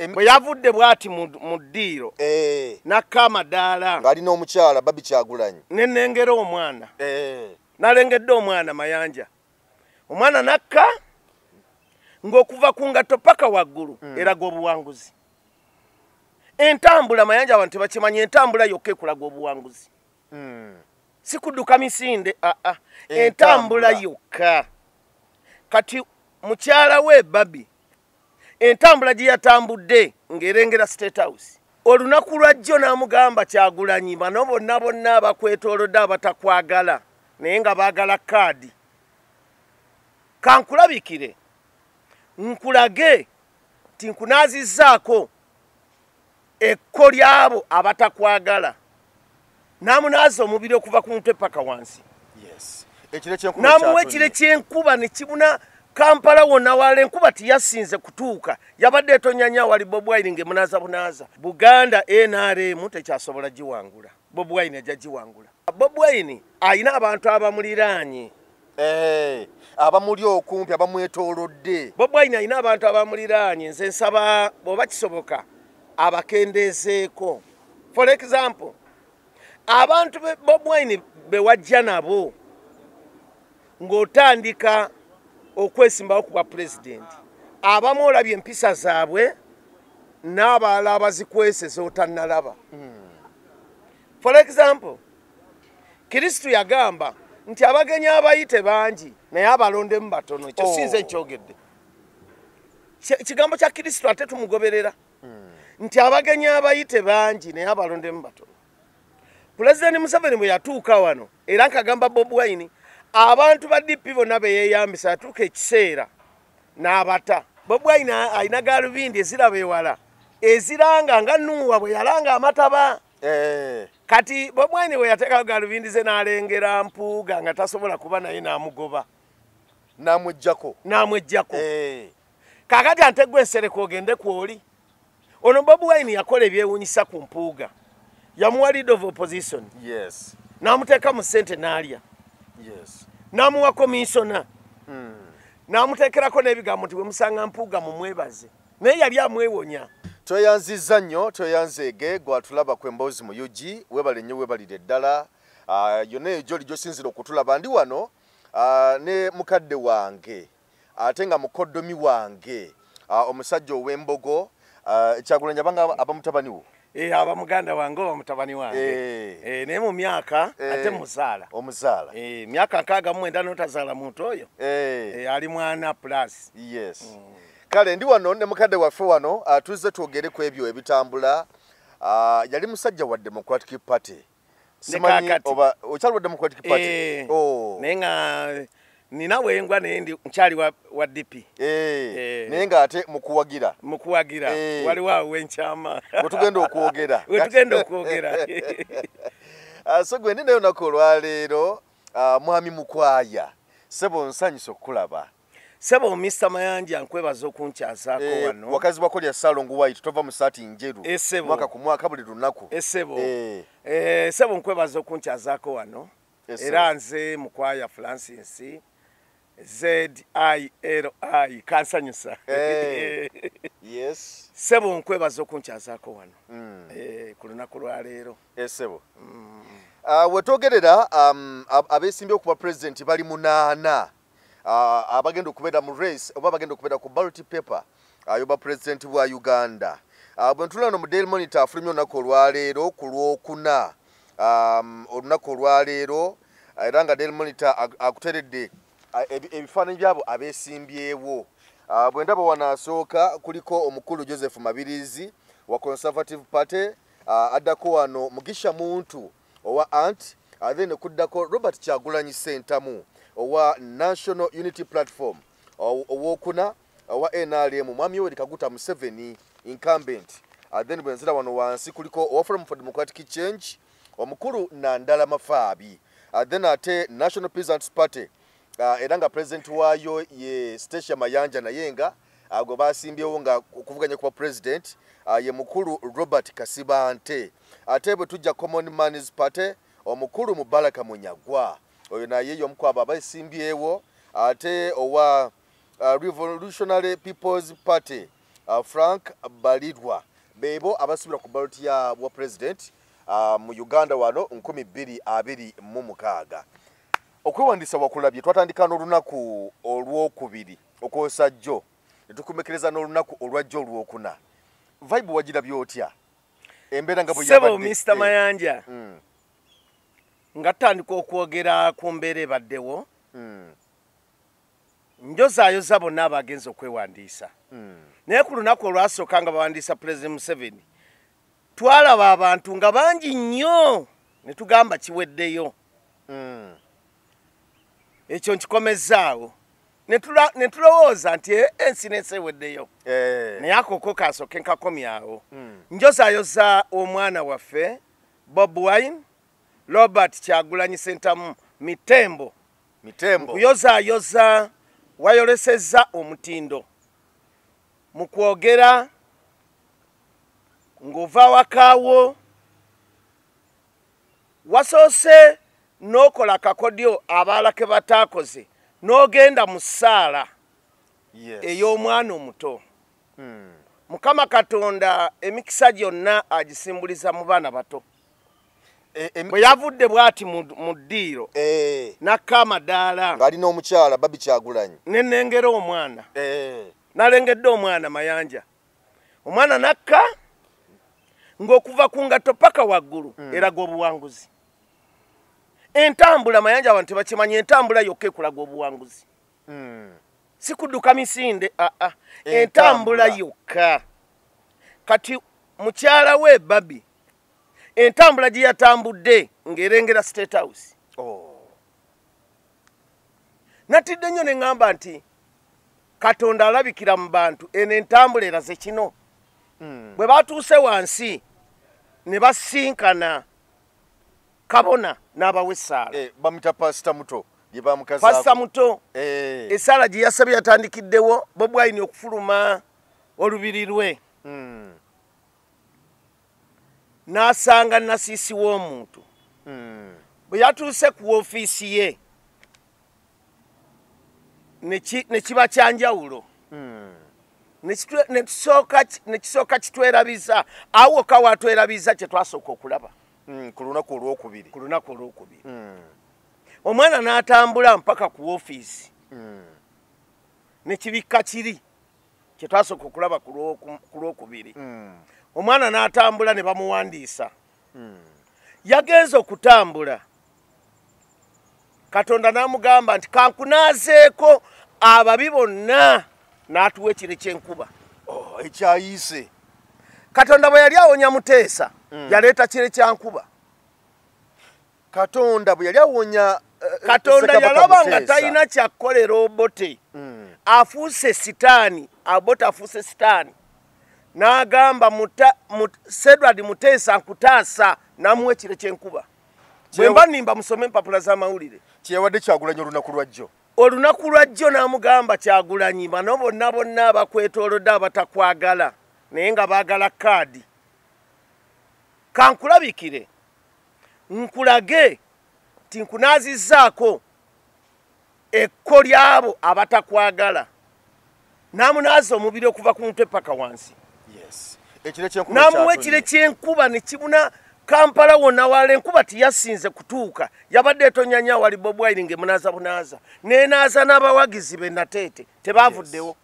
bwe yavudde bwati mu ddiiro nakka amadaala ng'alina omukyala Babi Kyagulanyi nenengera omwana nalengedde omwana Mayanja omwana nakka ng'okuva ku ngatto paka waggulu eraga obuwanguzi entambula Mayanja abantu tebakimanyi entambula yokka ekulaga obuwanguzi si kudduka misinde entambula yokka kati mukyala we Babi entambula gye yatambudde ng'erengera State House olunaku lwajjo n'amugamba Kyagulanyi bano bonna abakwetoolodde abatakwagala naye nga baagala kaadi kankulabikire nkulage nti nkunaazizzaako ekko ly'abo abatakwagala n'amunaaza omubiri okuva ku mutwe paka wansi n'amuwa ekire ky'enkuba ne kibuna Kampala wonna wala enkuba tiyasinze kutuuka yabadde etonyanya wali Bob Wine ng'emunaaza bunaaza Buganda NRM tekyasobola giwangula Bob Wine ajja giwangula Bob Wine ayina abantu abamuliraanye abamuli okumpi abamwetoolodde Bob Wine ayina abantu abamuliraanye nze nsaba bw'oba kisoboka abakendeezeeko for example abantu Bob Wine be wajja nabo ng'otandika okwesimbawo ku bwa president abamu olabye empisa zaabwe n'abalala abazikwese z'otannalaba for example Kristo yagamba nti abagenyi abayite bangi naye abalondemu batono ekyo sinze nkyogedde kigambo kya Kristo ate tumugoberera nti abagenyi abayite bangi naye abalondemu batono President Museveni bwe yatuuka wano era nkagamba Bob Wine abantu ba DP bonna beeyambisa atuuka ekiseera n'abata Bob Wine ayina galubindi eziraba ewala eziranga nga Nuuwa bwe yalanga amataba kati Bob Wine we yateekayo galubindi ze n'alengera Mpuuga nga tasobola kuba naye n'amugoba n'amweggyako kaakati ante gwe Nsereko ogende kwoli ono Bob Wine yakola ebyewuunyisa ku Mpuuga yamuwa leader of opposition n'amuteeka mu ssente n'alya n'amuwa komisona n'amuteekerako n'ebigambo nti bwe musanga Mpuuga mumwebaze naye yali amwewonya tweyanzizza nnyo tweyanzeege gwatulaba kw'emboozi mu UG weebale nnyo weebalire ddala yonna ejo ligy'osinzira okutulaba ndi wano ne mukadde wange ate nga mukoddomi wange omusajja ow'embogo Kyagulanyi abanga abamutabani wo aba muganda wange oba mutabani wange naye mu myaka ate muzaala omuzaala myaka 69 n'otazaala muntu oyo ali mwana plus kale ndi wano ne mukadde waffe wano tuzze twogere ku ebyo ebitambula yali musajja wa Democratic Party simanyi oba okyali wa Democratic Party naye nga nina wengwa naye ndi nkyali wa DP naye nga ate mukuwagira waliwo awo wenkyama wetugenda okwogera so gwe ndi nayo nako olwaleero mwami Mukwaya sebo nsanyusa okukulaba sebo Mr. Mayanja nkwebaza okunkyasaako wano wakazi bako lya Salongo White tova mu saati njeru mwaka ku mwaka buli lunaku sebo nkwebaza okunkyasaako wano era nze Mukwaya Francis ZILI kansanyusa sebo nkwebaza okunkyasaako wano ku lunaku lwaleero sebo wetwogerera abeesimbye okuba president bali 8 abagenda okubeera mu race oba abagenda okubeera ku ballot paper ayoba president wa Uganda bwe ntulano mu Daily Monitor afulumye olunaku olwaleero ku Lwokuna olunaku olwaleero era nga Daily Monitor akuteredde ebifaananyi byabo abeesimbyewo bwe ndaba wanaasooka kuliko omukulu Joseph Mabirizi wa Conservative Party addako wano Mugisha Muntu owa ANT then kuddako Robert Kyagulanyi Ssentamu owa National Unity Platform owokuna owa NRM mwami Yoweri Kaguta Museveni incumbent then bwe nzira wano wansi kuliko owa Forum for Democratic Change omukulu Nandala Mafaabi then ate National Peasants Party era nga president waayo ye Stacia Mayanja naye nga agwo basimbyewo nga okuvuganya kuba president ye mukulu Robert Kasibante ate bwe tujja Common Man's Party omukulu Mubaraka Munyagwa oyo naye y'omukwaba abasimbyewo ate owa Revolutionary People's Party Frank Balirwa bebo abasubira ku ballot ya bwa president mu Uganda wano 2026 okwewandisa wakulabye twatandika n'olunaku olwokubiri okosajjo netukumekereza n'olunaku olwajjo olwokuna vibe wagira byotya embera nga bwe yabadde Mr. Mayanja ngatandika okwogera ku mbeere baddewo njozayo zabo n'abagenzi okwewandiisa naye ku lunaku olwasooka nga bawandiisa President Museveni twalaba abantu nga bangi nnyo ne tugamba kiweddeyo ekyo nkikomezaawo ne tulowooza nti ensi n'ensi eweddeyo naye akoko kasooke nkakomyawo njozayoza omwana waffe Bob Wine Robert Kyagulanyi Ssentamu Mitembo kuyozaayoza wayolesezza omutindo mu kwogera ng'ova wakaawo wasoose n'okola kakodyo abaala ke bataakoze n'ogenda mu ssaala ey'omwana omuto Mukama Katonda emikisa gyonna agisimbuliza mu baana bato bwe yavudde bw'ati mu ddiiro nakka amadaala ng'alina omukyala Babi Kyagulanyi nenengera omwana nalengedde omwana Mayanja omwana nakka ng'okuva ku ngatto paka waggulu eraga obuwanguzi entambula Mayanja abantu tebakimanyi entambula yokka ekulaga obuwanguzi si kudduka misinde entambula yokka kati mukyala we Babi entambula gye yatambudde ng'erengera State House natidde nnyo ne ŋŋamba nti Katonda alabikira mu bantu eno entambula eraze kino bwe batuuse wansi ne basinkana kabona n'abawa essaala bamita pasita muto pasita muto essaala gye yasabye yatandikiddewo Bobi Wine okufuluma olubiri lwe n'asanga nasiisi w'omuntu bwe yatuuse ku woofiisi ye ne kiba kyanjawulo ne kisooka kitwerabiza awo ka watwerabiza kye twasooka okulaba ku lunaku olwokubiri omwana n'atambula mpaka ku woofiisi ne kibikka kiri kye twasooka okulaba ku lwokubiri omwana n'atambula ne bamuwandiisa yagenze okutambula Katonda n'amugamba nti kankunaazeeko ababi bonna n'atuwa ekire ky'enkuba ekyayise Katonda bwe yali awonya Muteesa yaleeta kire kya nkuba Katonda bwe yali awonya Katonda yalaba nga talina kyakkolera Obote afuuse sitaani Obote afuuse sitaani n'agamba Sedward Muteesa nkutaasa n'amuwa ekire ky'enkuba bwe mba nimba musome empapula z'amawulire kyewadde Kyagulanyi olunaku lwajjo n'amugamba Kyagulanyi bano bonna abakwetoolodde abatakwagala naye nga baagala kaadi kankulabikire nkulage nti nkunaazizzaako ekko ly'abo abatakwagala n'amunaaza omubiri okuva ku mutwe paka wansi n'amuwa ekire ky'enkuba ne kibuna Kampala wonna wala enkuba tiyasinze kutuuka yabadde etonyanya wali Bobi Wine ng'emunaaza bunaaza nenaaza n'abawagizi be Nateete tebaavuddewo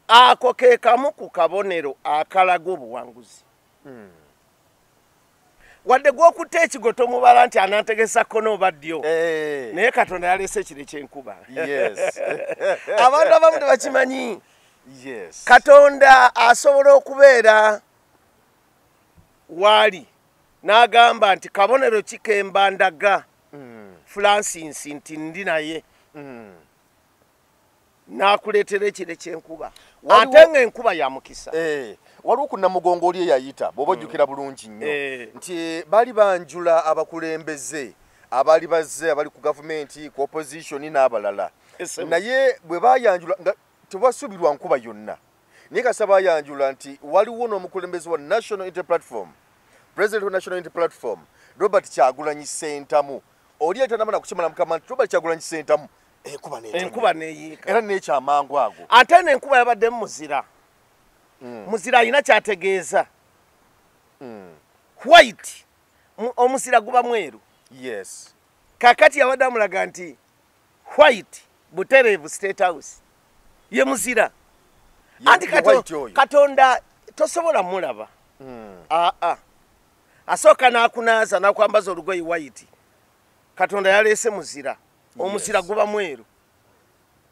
ako ke kamu ku kabonero akalaga obuwanguzi wadde gw'okutta ekigoto mubala nti anantegesako n'oba ddyo naye Katonda yaleese ekire ky'enkuba abantu abamu tebakimanyi Katonda asobola okubeera wali n'agamba nti kabonero kikemba ndaga Francis nti ndi naye n'akuleetera ekire ky'enkuba ate ng'enkuba ya mukisa waliwo ku Namugongo oli eyayita bw'oba ojjukira bulungi nnyo nti baali banjula abakulembeze abaali bazze abali ku gavumenti ku opposition n'abalala naye bwe bayanjula nga tewasubirwa nkuba yonna naye kasa bayanjula nti waliwo n'omukulembeze wa National Unity Platform President wa National Unity Platform Robert Kyagulanyi Ssentamu oli etanamana kukimala mukama nti Robert Kyagulanyi Ssentamu enkuba neyiika era n'ekyamangu ago ate n'enkuba yabadde muzira muzira alina kyategeeza white omuzira guba mweru yes kakati yabadde amulaga nti white butereevu state house ye muzira anti katonda tosobola mulaba asooka n'akunaaza n'akwambaza olugoyi white katonda yaleese muzira omuzira guba mweru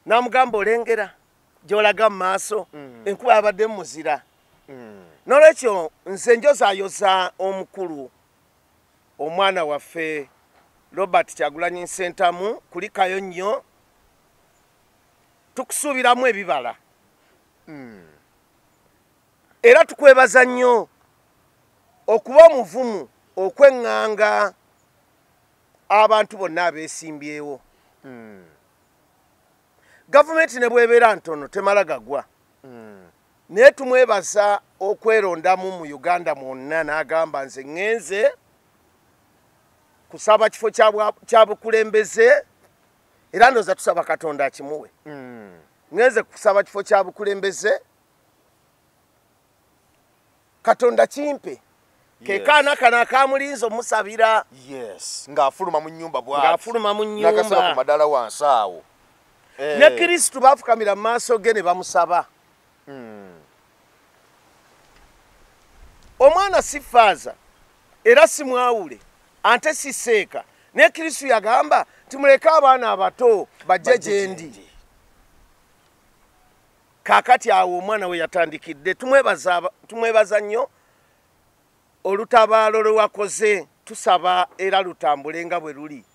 n'amugamba olengera gy'olaga mu maaso enkuba yabadde muzira n'olwekyo nze njozaayoza omukulu omwana waffe Robert Kyagulanyi Ssentamu kulikayo nnyo tukusuubiramu ebibala era tukwebaza nnyo okuba omuvumu okweŋŋanga abantu bonna abeesimbyewo gavumenti ne bw'ebeera ntono temala gagwa naye tumwebaza okwerondamu mu Uganda mwonna n'agamba nze ŋŋenze kusaba kifo kya bukulembeze era ndowooza tusaba Katonda akimuwe ŋŋenze kusaba kifo kya bukulembeze Katonda kimpe kekaana kano akamulinza omusabira ng'afuluma mu nnyumba n'akasaba ku madala wansi awo ne Kristo baafukamira mu maaso ge ne bamusaba omwana si faaza era si mwawule ante si seeka naye Kristo yagamba timuleke abaana abato bajje gye ndi kaakati awo omwana we yatandikidde tumwebaza nnyo olutabaalo lwe wakoze tusaba era lutambule nga bwe luli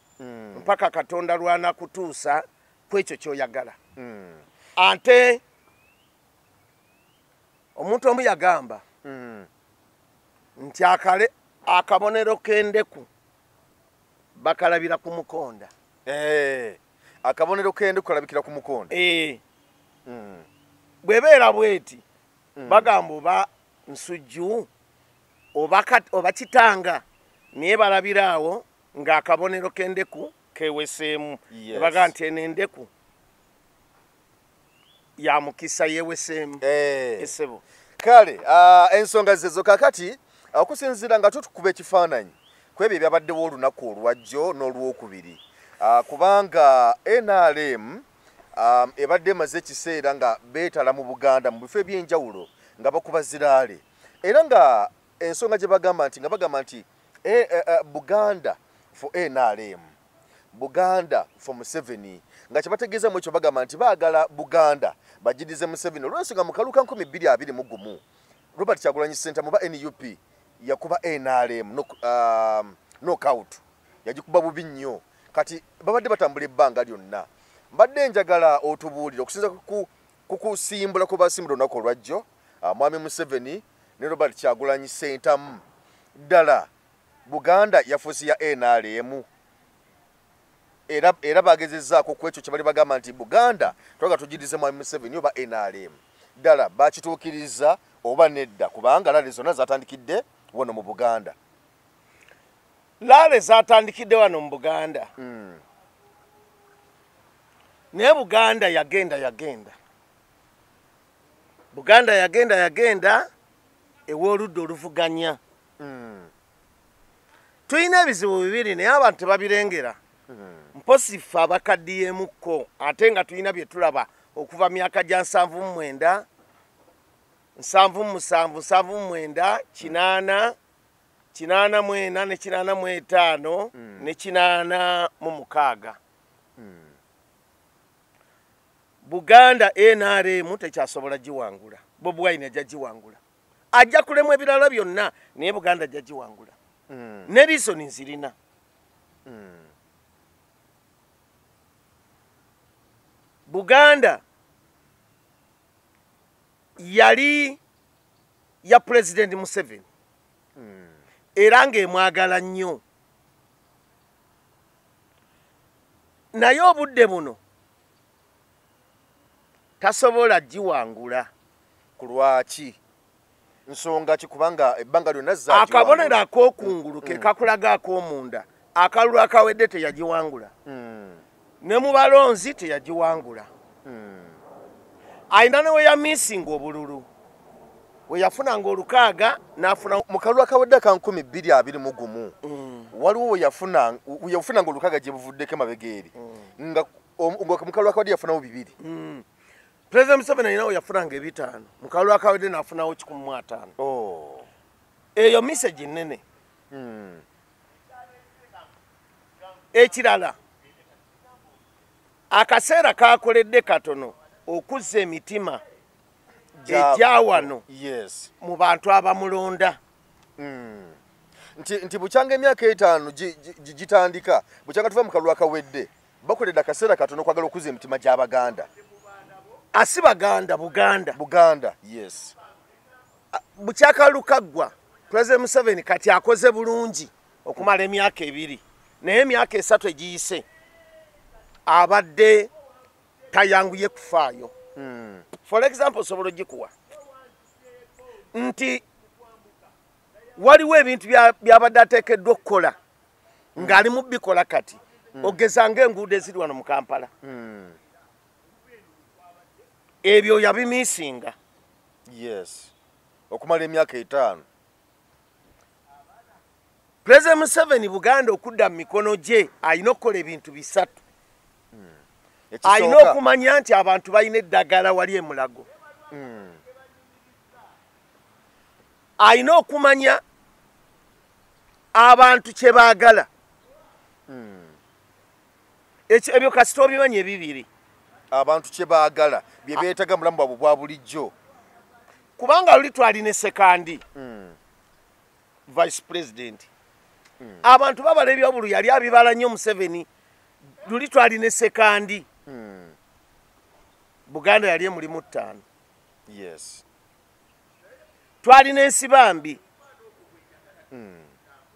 mpaka Katonda lwanakutuusa ku ekyo ky'oyagala ate omuntu omu yagamba nti akabonero k'endeku bakalabira ku mukonda akabonero k'endeku kalabikira ku mukonda bw'ebeera bweti bagamba oba nsujju oba kitanga naye balabira awo ng'akabonero k'endeku keweseemu baga nti eno endeku ya mukisa yeweseemu esebo kale ensonga zezo kakati okusinziira nga tutukuba ekifaananyi kwebyo ebyabaddewo olunaku olwajjo n'olwokubiri kubanga NRM ebadde emaze ekiseera nga beetala mu Buganda mu bifo ebyenjawulo nga bakuba ziraale era nga ensonga gye bagamba nti Buganda for NRM Buganda for Museveni nga kyebategeeza mu ekyo bagamba nti baagala Buganda bagidize Museveni olw'ensonga mu kaluka 2021 Robert Kyagulanyi Ssentamu ba NUP yakuba NRM knockout yagikuba bubi nnyo kati babadde batambula ebbanga lyonna mbadde njagala otubuulire okusinza kukusimbula ku basimbula olunaku olwajjo Mwami Museveni ne Robert Kyagulanyi Ssentamu ddala Buganda yafuusi ya NRM era bagezezzaako ku ekyo kye bali bagamba nti Buganda twaga tugirize Mwami Museveni oba NRM ddala bakituukiriza oba nedda kubanga laale zonna zatandikidde wano mu Buganda laale zatandikidde wano mu Buganda naye Buganda yagenda Buganda yagenda ew'oludda oluvuganya tulina ebizibu bibiri naye abantu tebabirengera mposifu abakaddiyeemukko ate nga tulina bye tulaba okuva myaka gya 79 77 79 80 84 ne 85 ne 86 Buganda NRM tekyasobola giwangula Bobi Wine ajja giwangula ajja kulemu ebirala byonna naye Buganda ajja giwangula ne reason nzirina Buganda yali ya President Museveni era ng'emwagala nnyo naye obudde buno tasobola giwangula ku lwaki nsonga kikubanga ebbanga lyonna akabonero ak'okungulu ke kakulaga ak'omunda akalulu akawedde teyagiwangula ne mu balonzi teyagiwangula. Ayina ne we yamisinga obululu. We yafunanga olukaaga n'afuna mu kalulu akawedde ka 2021 waliwo we yafunanga olukaaga gye buvuddeko emabega eri nga mu kalulu akawedde yafunawo 2. President Museveni ayina we yafunanga 5 mu kalulu akawedde n'afunawo 15. Eyo message nnene. Ekirala akaseera kakoledde katono okuzza emitima ejawano mu bantu abamulonda. Nti bukyanga emyaka 5 gitandika bukyanga tuva mu kalulu akawedde bakoledde akaseera katono kwagala okuzza emitima gy'Abaganda. Asi Baganda, Buganda, yes. Bukyakalu kaggwa President Museveni kati akoze bulungi okumala emyaka 2 naye emyaka 3 egiyise abadde tayanguye kufaayo. For example, sobola gikuwa nti waliwo ebintu byabadde ateekeddwa okukola ng'ali mu bikola kati ogezanga enguudo eziri wano mu Kampala. Ebyo yabimisinga. Yes. Okumala emyaka 5. President Museveni Buganda okudda mu mikono gye ayina okukola ebintu 3. Ayina okumanya nti abantu balina eddagala wali e Mulago. Ayina okumanya abantu kye baagala. Ebyo kasita obimanyi ebibiri. Abantu kye baagala bye beetaga mulamu bwabwe bwa bulijjo. Kubanga luli twalina sekandi vice president. Abantu babala ebyobulu yali abibala nnyo Museveni. Luli twalina sekandi. Buganda yali emulimu 5. Yes. Twalina ensibambi.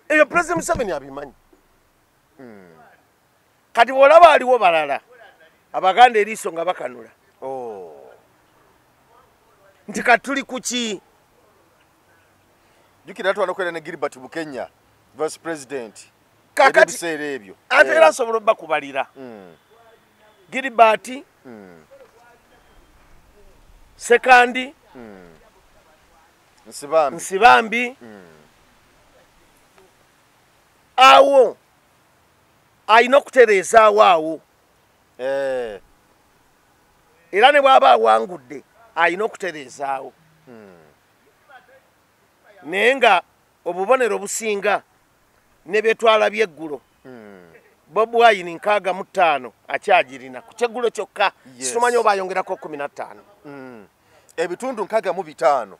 Eyo President Museveni abimanyi. Kati bw'olaba aliwo balala Abaganda eriiso nga bakanula. Nti katuli kuki jukira twanakwera ne Gilbert Bukenya vice president kakati ebyo ate era asobola bakubalira. Gilbert sekandi Nsibambi awo ayina okutereezaawo awo. Era ne bw'aba awangudde ayina okutereezaawo. Naye nga obubonero businga ne betwala byeggulo Bobi Wine 65 akyagirina ku kyeggulo kyokka. Situmanya oba ayongerako 15. Ebitundu 65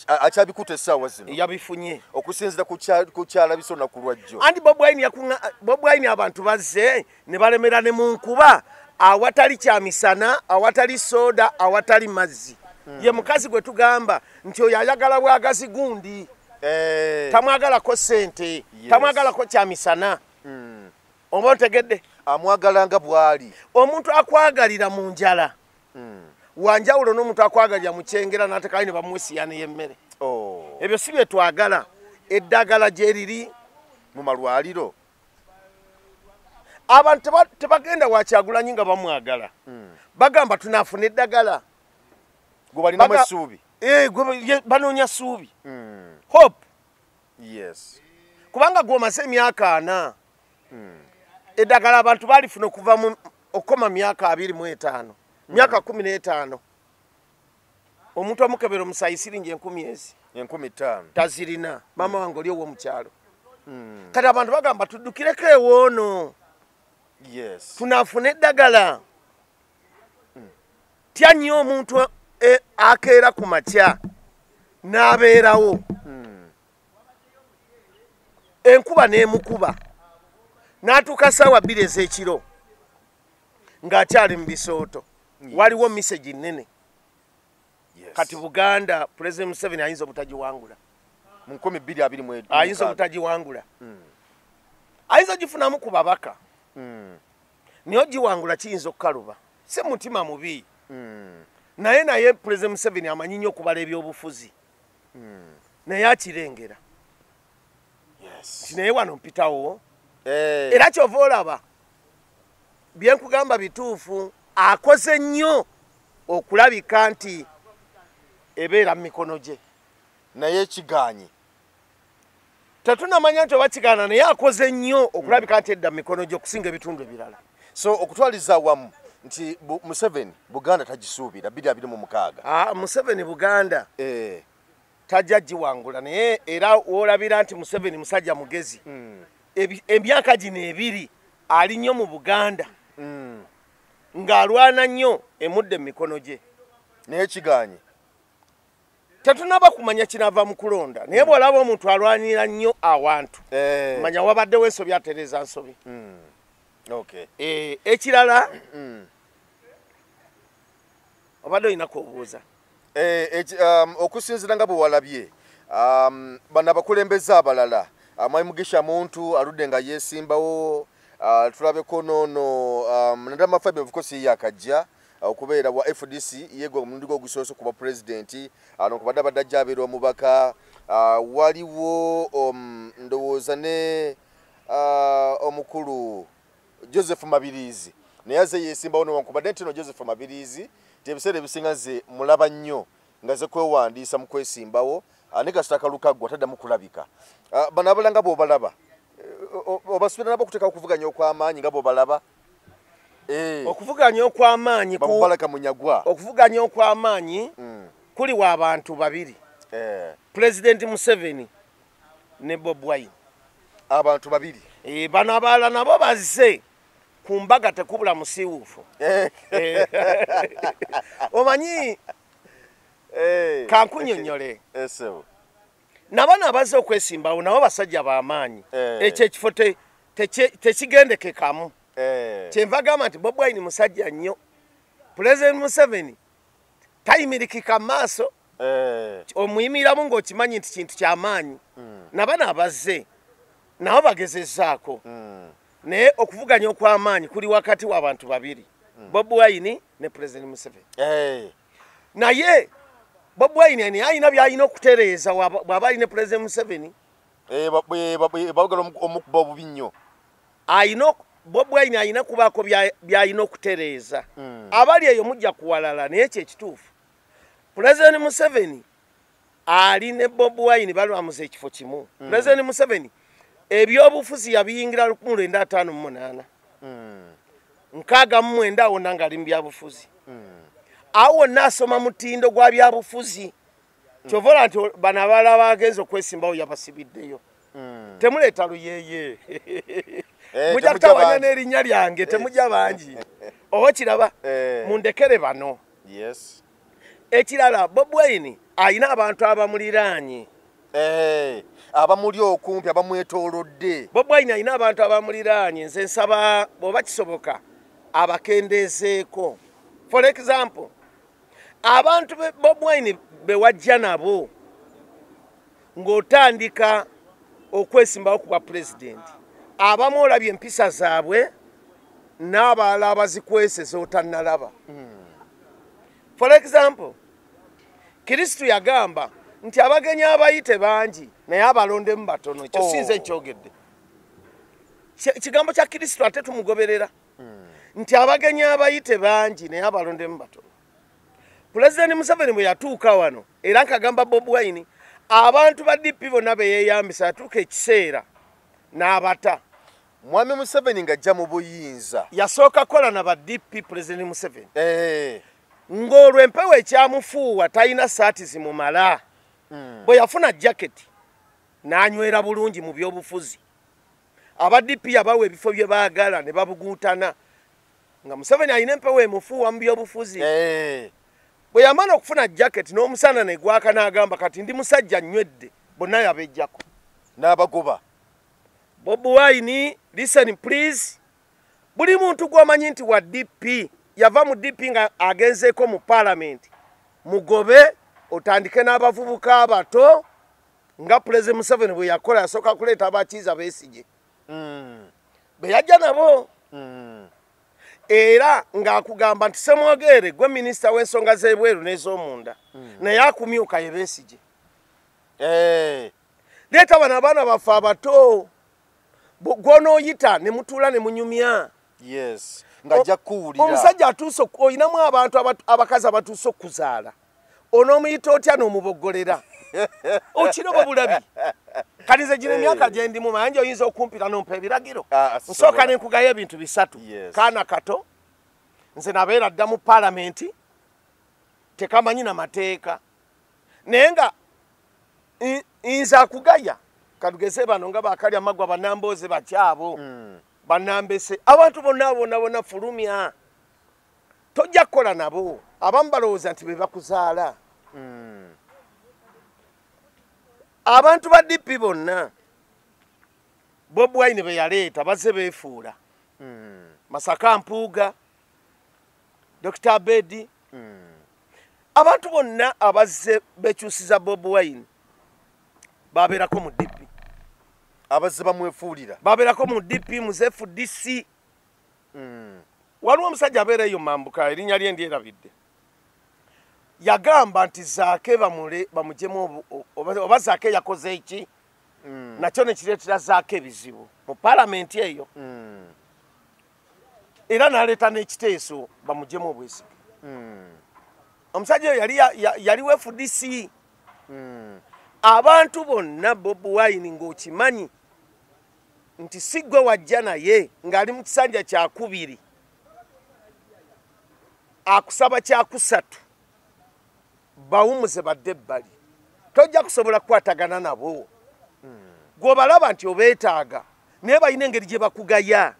akyabikuta essaawa zino yabifunye okusinzira ku kyala bisona ku lwajjo. Andi Bobi Wine abantu bazze ne balemera ne mu nkuba awatali kyamisana awatali soda awatali mazzi. Ye mukazi gwe tugamba nti oyo ayagala bwagazi gundi. Tamwagalako sente. Tamwagalako kyamisana. Oba ntegedde amwagalanga bwali. Omuntu akwagalira mu njala wanjawulo n'omuntu akwagalira mu kyengera n'ateekayo ne bamuwesiyana y'emmere. Ebyo si bye twagala. Eddagala gye riri mu malwaliro. Abantu tebagenda wa Kyagulanyi nga bamwagala. Bagamba tunaafuna eddagala. Gwe balinamu essuubi. Banoonya ssuubi. Hope. Yes. Kubanga gw'omaze emyaka 4. Eddagala abantu balifuna okuva mu okoma myaka 25. Myaka 15. Omuntu omukebera omusayi siringi 10,000. Tazirina. Mama wange oli owo mu kyalo. Kati abantu bagamba tuddukireko ewoono. Yes. Tunaafuna eddagala. Tya nnyo omuntu akeera ku makya n'abeerawo. Enkuba n'emukuba n'atuuka ssaawa 2 ez'ekiro ng'akyali mu bisooto. Waliwo message nnene. Kati Buganda President Museveni ayinza obutagiwangula. Mu 2020 ayinza obutagiwangula. Ayinza gifunamu ku babaka. Niyo giwangula kiyinza okukaluba. Si mutima mubi. Naye President Museveni amanyi nnyo okubala ebyobufuzi. Naye akirengera. Yes. Naye wano mpitawo. Era kyova olaba byenkugamba bituufu akoze nnyo okulabika nti ebeera mu mikono gye naye kigaanyi tetunamanya nti oba kigaana naye akoze nnyo okulabika nti edda mu mikono gye okusinga ebitundu ebirala. So okutwaliza wamu nti Museveni Buganda tagisuubira 2026. Museveni Buganda tajja giwangula, naye era woolabira nti Museveni musajja mugezi. Emyaka gino ebiri ali nnyo mu Buganda ng'alwana nnyo emudde mu mikono gye naye kigaanyi tetunaba kumanya kinava mu kulonda, naye bw'olaba omuntu alwanira nnyo awantu manya wabaddewo ensobi atereeza nsobi. Okay. Ekirala obadde olinaku obuuza okusinziira nga bwe walabye bano abakulembeze abalala Mwai Mugisha Muntu aludde nga yeesimbawo, tulabeko noono Ndama Fabian Vukosi yakajja okubeera wa FDC yego omulundi gwo gusoose kuba president kubadde abadde ajja abeera omubaka. Waliwo ndowooza ne omukulu Joseph Mabirizi naye aze yeesimbawo newankubadde nti no Joseph Mabirizi tebiseera ebisinga ze mulaba nnyo nga ze kwewandiisa mu kwesimbawo ne kasita Kalukagwa taddamu kulabika. Bano abalala nga bw'obalaba obasuubira nabo okuteeka okuvuganya okw'amaanyi nga bw'obalaba. Okuvuganya okw'amaanyi Bamubalaka Munyagwa, okuvuganya okw'amaanyi kuli wa abantu babiri, President Museveni ne Bobi Wine. Abantu babiri bano abalala nabo bazze ku mbaga tekubula musiiwuufu. Omanyi kankunnyonnyole nabano abazze okwesimbawo nabo basajja b'amaanyi. Ekyo ekifo tekigendekekamu. Kyenva gamba nti Bobi Wine musajja nnyo, President Museveni tayimirikika mu maaso, omuyimiramu ng'okimanyi nti kintu ky'amaanyi. Nabano abazze nabo bagezezzaako, naye okuvuganya okw'amaanyi kuli wakati w'abantu babiri, Bobi Wine ne President Museveni. Naye Bobi Wine naye alina by'alina okutereeza bw'aba ali ne President Museveni. Bawugala omukuba obubi nnyo. Bobi Wine alina kubaako by'alina okutereeza. Abali eyo mujja kuwalala, naye ekyo ekituufu. President Museveni ali ne Bobi Wine balwamuza ekifo kimu. President Museveni ebyobufuzi yabiyingira 1958. 69 awo nanga ali mu byabufuzi. Awo nasoma mutindo gwa byabufuzi. Kyovola nti bano abalala bagenza okwesimbawo yabasibiddeyo. Temuleeta luyeye. Mujja kutabanya n'erinnya lyange temujja bangi. Oba kiraba mundekere bano. Yes. Ekirala Bobi Wine alina abantu abamuliraanye. Abamuli okumpi abamwetoolodde. Bobi Wine alina abantu abamuliraanye. Nze nsaba bw'oba kisoboka abakendeezeeko. For example, abantu Bobi Wine be wajja nabo ng'otandika okwesimbawo ku bwa president, abamu olabye empisa zaabwe n'abalala abazikwese z'otannalaba. For example, Kristo yagamba nti abagenyi abayite bangi naye abalondemu batono. Ekyo sinze nkyogedde. Kigambo kya Kristo ate tumugoberera nti abagenyi abayite bangi naye abalondemu batono. President Museveni bwe yatuuka wano era nkagamba Bobi Wine abantu ba DP bonna be yeeyambisa atuuka ekiseera n'abata. Mwami Museveni ng'ajja mu buyinza yasooka kola na ba DP President Museveni. Ng'olwo empewo ekyamufuuwa talina saati zimumala. Bwe yafuna jaketi n'anywera bulungi mu by'obufuzi. Aba DP yabawa ebifo bye baagala ne babuguutana. Nga Museveni alina empewo emufuuwa mu by'obufuzi. Bwe yamala okufuna jaketi n'omusana ne gwaka n'agamba kati ndi musajja nywedde, bonna yabejjako. N'abagoba. Bobi Wine, listen please. Buli muntu gw'omanyi nti wa DP yava mu DP nga agenzeeko mu parliament, mugobe otandike n'abavubuka abato nga President Museveni bwe yakola, yasooka kuleeta abakiiza Besigye. Be yajja nabo. Era ng'akugamba nti Semwogere gwe minisita w'ensonga z'ebweru n'ez'omunda naye akumyuka ye Besigye. Leeta bano abaana baffe abato gw'onooyita ne mutuula ne munyumya. Yes. ngajja kuwulira omusajja atuuse oyinamu abantu abakazi abatuuse okuzaala onoomuyita otya n'omuboggolera okirobo bulabi kati nze gino emyaka gye ndimu manje oyinza okumpira nompa ebiragiro nsooka ne nkugayo ebintu bisatu kaana kato nze nabeera dda mu paalamenti tekamanyi na mateeka naye nga nze akugaya katugeze bano nga bakalya amagwa banambooze bakyabo banambese abantu bonna fulumya tojja kukola nabo abamu balowooza nti be bakuzaala abantu ba DP bonna Bobi Wine be yaleeta bazze beefuula Masaka Mpuuga Dr. Bedi abantu bonna abazze bekyusiza Bobi Wine babeerako mu DP abazze bamwefuulira babeerako mu DP mu FDC waliwo omusajja abeera eyo mambuka erinnya lye ndyerabidde yagamba nti Zaake bamujemu oba Zaake yakoze eki nakyo nekireetera Zaake ebizibu mu paalamenti eyo era n'aleeta n'ekiteeso bamujemu obwesige omusajja oyo yali wa FDC abantu bonna Bobi Wine ng'okimanyi nti si gwe wajja naye ng'ali mu kisanja kyakubiri akusaba kyakusatu bawumuze badde ebbali tojja kusobola kukwatagana nabo gwobalaba nti obeetaaga naye balina engeri gye bakugaya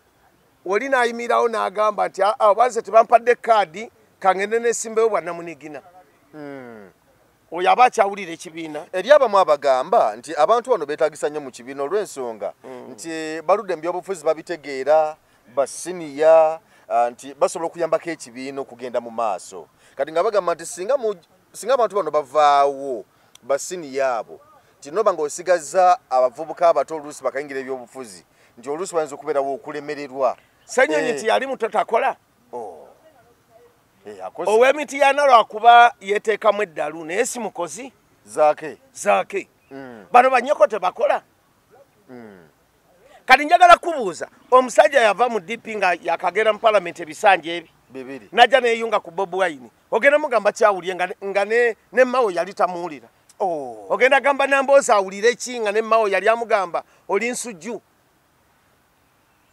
oli n'ayimirawo n'agamba nti abanze tebampadde kaadi kangende n'esimbewo bwannamunigina oyo aba akyawulira ekibiina eri abamu abagamba nti abantu bano beetagisa nnyo mu kibiina olw'ensonga nti baludde mu byobufuzi babitegeera basiniya nti basobola okuyambako ekibiina okugenda mu maaso kati nga bagamba nti singa abantu bano bavaawo basiniya abo nti noba ng'osigaza abavubuka abato oluusi bakayingira ebyobufuzi nti oluusi bayinza okubeerawo okulemererwa Ssenyonyi nti yali muto takola ow'emiti yana lwakuba yeteekamu eddalu naye si mukozi Zaake bano banyoko tebakola kati njagala kubuuza omusajja yava mu DP nga yakagera mu paalamenti ebisanja ebi bibiri najja neeyunga ku Bobi Wine ogenda mugamba kyawulye nga ne Mao yali tamuwulira ogenda gamba namboozi awulire ki nga ne Mao yali amugamba oli nsujju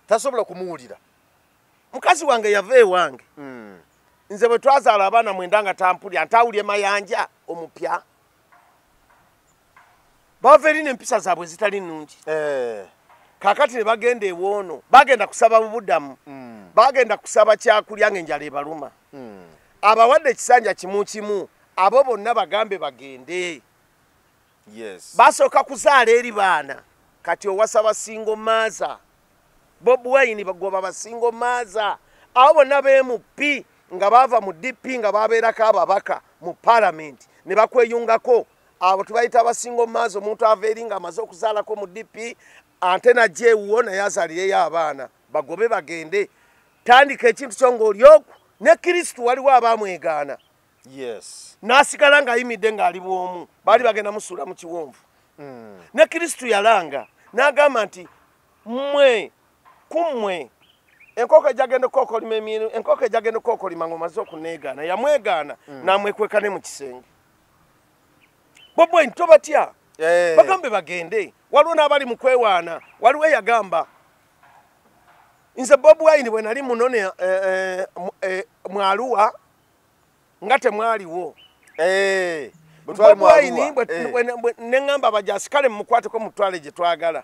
tasobola kumuwulira mukazi wange yava ewange nze bwe twazaala abaana mwenda nga tampulya ntawulye mayanja omupya bava eri n'empisa zaabwe zitali nnungi kaakati ne bagenda ewoono bagenda kusaba bubuddamu bagenda kusaba kyakulya ng'enjala ebaluma abawadde ekisanja kimu kimu abo bonna bagambe bagende basooka kuzaala eri baana kati owasaba singo maaza Bobi Wine bagoba basingo maaza abo bonna beemupi nga bava mu DP nga babeerako ababaka mu paalamenti ne bakweyungako abo tubayita abasingo maaza omuntu ava eri nga amaze okuzaalako mu DP ante najja ewuwo naye azalireyo abaana bagobe bagende tandika ekintu kyo ng'olyoku ne Kristu waliwo abaamwegaana n'asigala ng'ayimidde ng'ali bwomu baali bagenda musuula mu kiwonvu ne Kristu yalanga n'agamba nti kummwe enkoko ejagenda okookolima ng'omaze okuneegaana yamwegaana n'amwekweka ne mu kisenge Bobi Wine tobatya bagambe bagende waliwo n'abali mu kwewaana waliwo eyagamba nze Bobi Wine bwe nali munone mwaluwa nga temwaliwo Bobi Wine neŋŋamba abajaasi kale mumukwateko mutwale gye twagala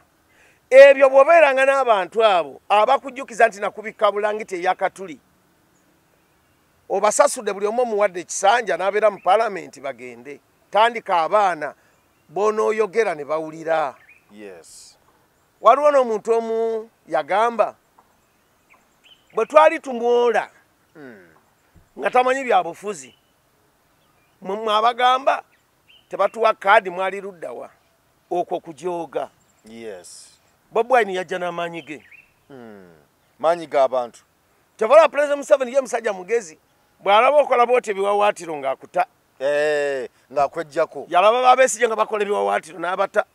ebyo bw'obeeranga n'abantu abo abakujjukiza nti nakubikka bulangiti eyakatuli obasasudde buli omu omuwadde ekisanja n'abeera mu paalamenti bagende tandika abaana b'onooyogera ne bawulira waliwo n'omuntu omu yagamba bwe twali tumwola nga tamanyi bya bufuzi mmwe abagamba tebatuwa kaadi mwali luddawa okwo kujooga Bobi Wine yajja n'amaanyi ge maanyi g'abantu kyavala President Museveni ye musajja mugezi bw'alaba okola bwoti ebiwawaatiro ng'akuta ng'akwejjako yalaba Babesigye nga bakola ebiwawaatiro n'abata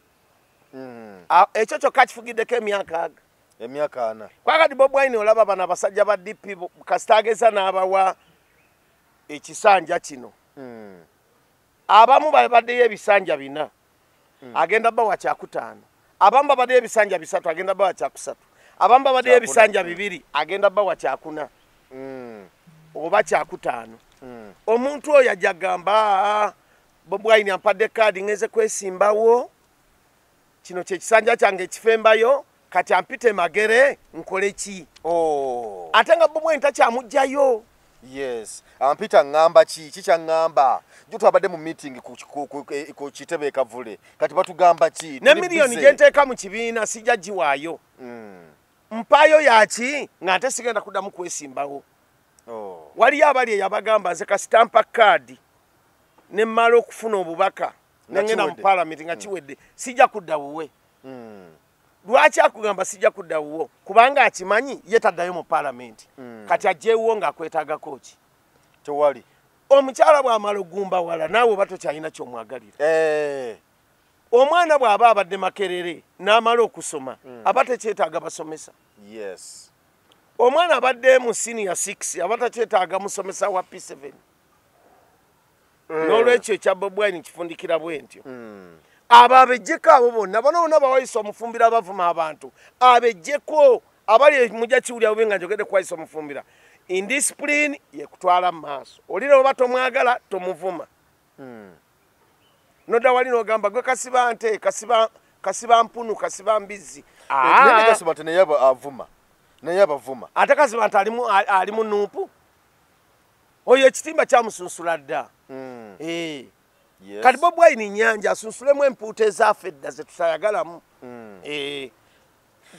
ekyo kyokka kifugiddeko emyaka aga emyaka 4 kwakati Bobi Wine olaba bana abasajja ba DP kasita ageza n'abawa ekisanja kino abamu babaddeyo ebisanja 4 agenda bawa kyakutaano abamu babaddeyo ebisanja 3 agenda bawa kyakusatu abamu babaddeyo ebisanja 2 agenda bawa kyakuna oba kyakutaano omuntu oyo ajja gamba Bobi Wine ampadde kaadi ngeze kwesimbawo kino kyekisanja kyange ekifembayo kati ampite magere nkole ki ate nga Bobi Wine takyamugjayo. Yes, ampita ngamba ki kyaŋŋamba jo twabadde mu meeting ku kitebe kavule kati batugamba ki ne miliyoni gye nteeka mu kibiina sijja giwaayo mpaayo yaki nga nte sigenda kuddamu kwesimbawo. Waliyo abali eyabagamba nze kasitampa kaadi ne mmala okufuna obubaka nengenda mu palamenti nga kiwedde sijja kudda wuwe. Lwaki akugamba sijja kudda wuwo kubanga akimanyi ye taddayo mu palamenti kati ajjeewuwo ng'akwetaagako ki tewali omukyala bw'amala ogumba wala naawe oba tokyalina kyomwagalira. Omwana bw'aba abadde makerere n'amala okusoma aba tekyetaaga basomesa. Yes, omwana abadde mu senior 6 aba takyetaaga musomesa wa P7 n'olwekyo ekya Bobi Wine kifundikira bwe ntyo. Abo abejjeko abo bonna bonna bawayisa omufumbira abavuma abantu abejjeko abali mujja kiwulya bubi nga njogedde kuwayisa omufumbira indiscipline yekutwala mu maaso olina oba tomwagala tomuvuma nodda wali n'ogamba gwe kasiba nte kasiba mpunu kasiba mbizzi naye abavuma ate kasiba nti ali mu nuupu oyo ekitimba kyamusunsula dda. Yes. Kati Bobi Wine nyanja asunsulemu empuuta ezaffe edda ze tutayagalamu.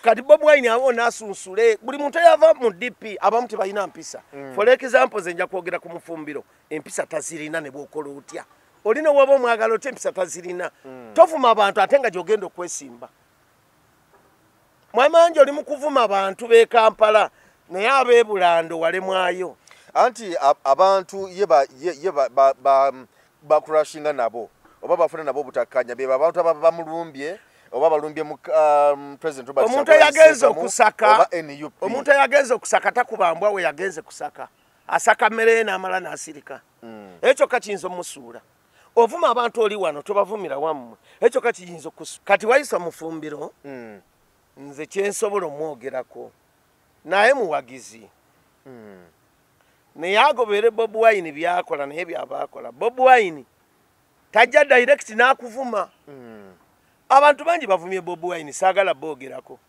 Kati Bobi Wine awo nasunsule buli muntu yava mu DP abamu tebalina mpisa. For example nze nja kwogera ku mufumbiro empisa tazirina ne bwokola otya olina waba omwagala otya empisa tazirina tovuma abantu ate nga gyogenda okwesimba. Mwamanje oli mu kuvuma abantu b'e Kampala naye ab'ebulando walemwayo anti abantu bakurashinga nabo oba bafuna nabo butakanya beba abantu abamulumbye oba balumbye mu president Robert omuntu yagenze okusaka takubambwa we yagenze kusaka asaka mmere n'amala n'asirika ekyo kakiyinza omusuula ovuma abantu oli wano tobavumira wammwe ekyo kakiyinza kati wayisa mufumbiro nze kyensobola omwogerako naye muwagizi naye agobere Bobi Wine byakola naye byabakola Bobi Wine tajja direct n'akuvuma. Abantu bangi bavumye Bobi Wine saagala boogerako.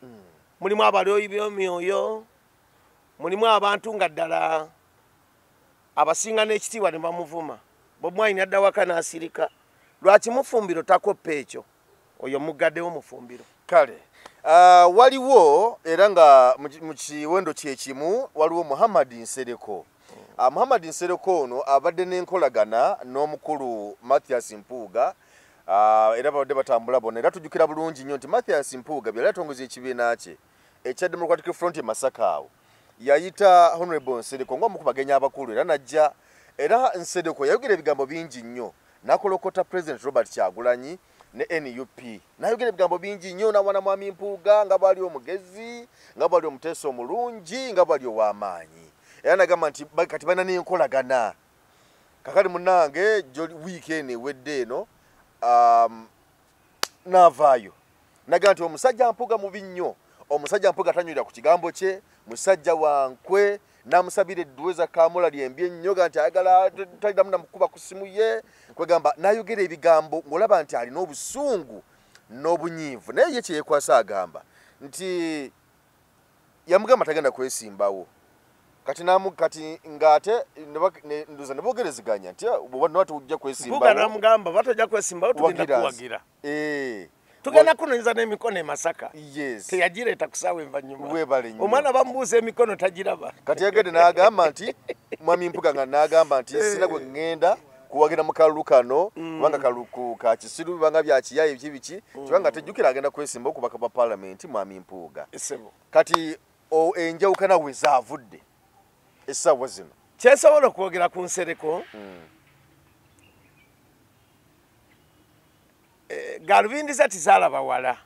Mulimu abalyoyi by'omyoyo mulimu abantu nga ddala abasinga n'ekitiibwa ne bamuvuma. Bobi Wine adda waka n'asirika lwaki mufumbiro takoppa ekyo oyo mugaddewo mufumbiro. Kale waliwo era nga mu kiwendo kyekimu waliwo Muhammad Nsereko. Muhammad Nsereko ono abadde n'enkolagana n'omukulu Mathias Mpuuga era babadde batambula bonna era tujjukira bulungi nnyo nti Mathias Mpuuga byali atongoza ekibiina kye ekya Democratic Front e Masaka awo yayita Honorable Nsereko ng'omu ku bagenyi abakulu era najja era Nsereko yayogera ebigambo bingi nnyo n'akolokota President Robert Kyagulanyi ne NUP n'ayogera ebigambo bingi nnyo n'awana Mwami Mpuuga nga bwali omugezi nga bwali omuteesa omulungi nga bwali ow'amaanyi era nagamba nti kati balina n'enkolagana kakati munnange wiikendi ewedde eno n'avaayo naga nti omusajja Mpuuga mubi nnyo omusajja Mpuuga tanywerera ku kigambo kye musajja wankwe n'amusabira edduweza Kaamula lyembi ennyo ga nti ayagala talinamu namukuba ku simu ye kwegamba n'ayogera ebigambo ng'olaba nti alina obusungu n'obunyiivu naye ye kyeyekwasa agamba nti yamugamba tagenda kwesimbawo kati ngate nduza ne bogereziganya nti bw'oba tujja kwesimbawo Mpuuga n'amugamba batojja kwesimbawo tugenda kuwagira tugenda kunonyeza n'emikono e Masaka teyagireeta kusaawa envanyuma omwana bamubuuza emikono tagiraba kati yagende n'agamba nti Mwami Mpuuga nga n'agamba nti sina gwe ŋŋenda kuwagira mu kalulu kano kubanga kalulu ka kisiru bibanga bya kiyaye biki kubanga tejjukira agenda kwesimbawo ku bakaba palamenti Mwami Mpuuga kati enjawukana we zaavudde essaawa zino kyesobola okwogera ku Nsereko galubindi za tizaalaba wala